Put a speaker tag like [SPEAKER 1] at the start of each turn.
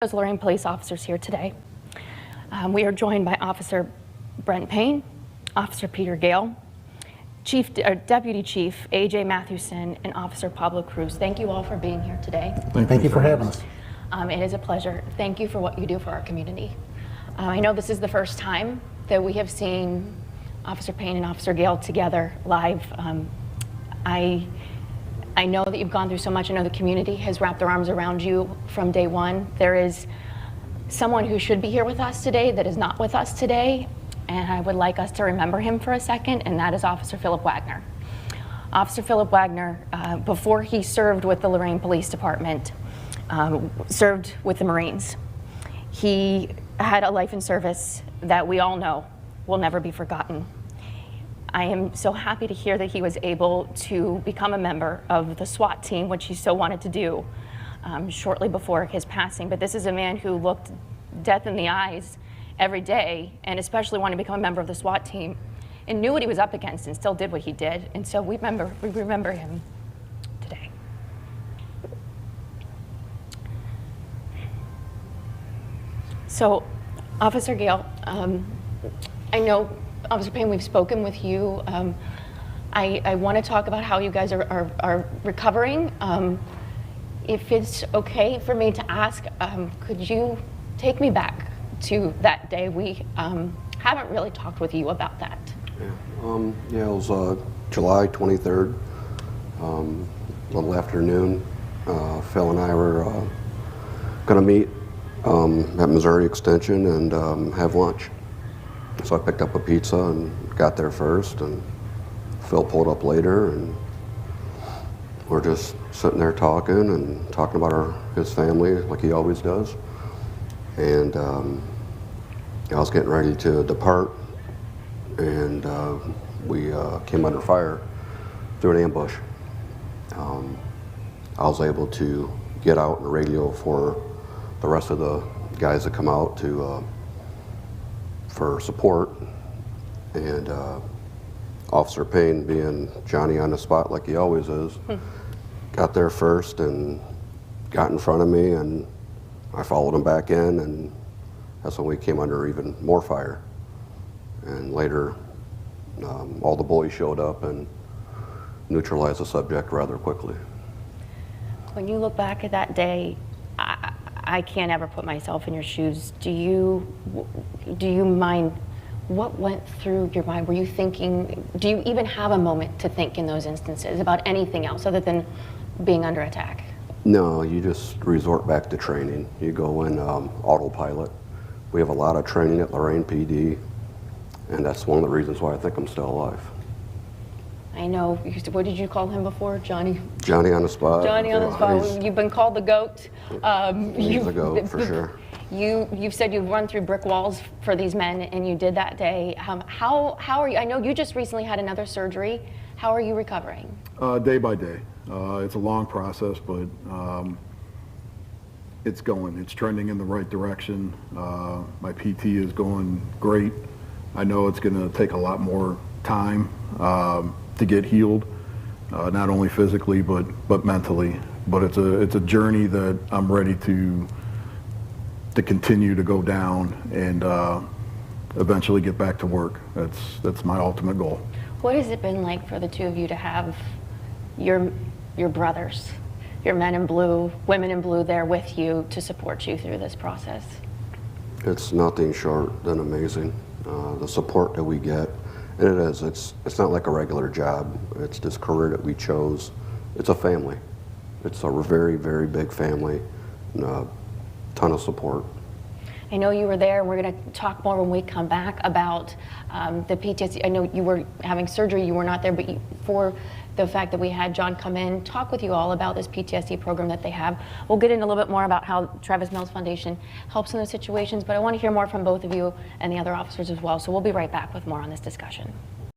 [SPEAKER 1] As Lorain police officers here today. We are joined by Officer Brent Payne, Officer Peter Gale, Deputy Chief A.J. Mathewson, and Officer Pablo Cruz. Thank you all for being here today.
[SPEAKER 2] Thank you for having us.
[SPEAKER 1] It is a pleasure. Thank you for what you do for our community. I know this is the first time that we have seen Officer Payne and Officer Gale together live. I know that you've gone through so much. I know the community has wrapped their arms around you from day one. There is someone who should be here with us today that is not with us today, and I would like us to remember him for a second, and that is Officer Philip Wagner. Officer Philip Wagner, before he served with the Lorain Police Department, served with the Marines. He had a life in service that we all know will never be forgotten. I am so happy to hear that he was able to become a member of the SWAT team, which he so wanted to do shortly before his passing. But this is a man who looked death in the eyes every day, and especially wanted to become a member of the SWAT team, and knew what he was up against and still did what he did. And so we remember him today. So, Officer Gale, I know, Officer Payne, we've spoken with you. I want to talk about how you guys are recovering. If it's okay for me to ask, could you take me back to that day? We haven't really talked with you about that.
[SPEAKER 3] Yeah, it was July 23rd, a little afternoon. Phil and I were going to meet at Missouri Extension and have lunch. So I picked up a pizza and got there first, and Phil pulled up later, and we're just sitting there talking about his family like he always does. And I was getting ready to depart, and we came under fire through an ambush. I was able to get out and radio for the rest of the guys that come out for support, and Officer Payne, being Johnny on the spot like he always is, got there first and got in front of me, and I followed him back in, and that's when we came under even more fire. And later, all the boys showed up and neutralized the subject rather quickly.
[SPEAKER 1] When you look back at that day, I can't ever put myself in your shoes. Do you mind what went through your mind? Were you thinking, do you even have a moment to think in those instances about anything else other than being under attack?
[SPEAKER 3] No, you just resort back to training. You go in autopilot. We have a lot of training at Lorain PD, and that's one of the reasons why I think I'm still alive. I
[SPEAKER 1] know. What did you call him before? Johnny?
[SPEAKER 3] Johnny on the spot.
[SPEAKER 1] Johnny on the spot. You've been called the GOAT.
[SPEAKER 3] He's the GOAT, for sure.
[SPEAKER 1] You've said you've run through brick walls for these men, and you did that day. How are you? I know you just recently had another surgery. How are you recovering?
[SPEAKER 2] Day by day. It's a long process, but it's going. It's trending in the right direction. My PT is going great. I know it's going to take a lot more time to get healed, not only physically but mentally. But it's a journey that I'm ready to continue to go down and eventually get back to work. That's my ultimate goal.
[SPEAKER 1] What has it been like for the two of you to have your brothers, your men in blue, women in blue there with you to support you through this process? It's
[SPEAKER 3] nothing short than amazing. The support that we get. And it is. It's not like a regular job. It's this career that we chose. It's a family. It's a very, very big family, and a ton of support.
[SPEAKER 1] I know you were there. We're going to talk more when we come back about the PTSD. I know you were having surgery. You were not there, but for the fact that we had John come in, talk with you all about this PTSD program that they have. We'll get in a little bit more about how Travis Mills Foundation helps in those situations, but I want to hear more from both of you and the other officers as well. So we'll be right back with more on this discussion.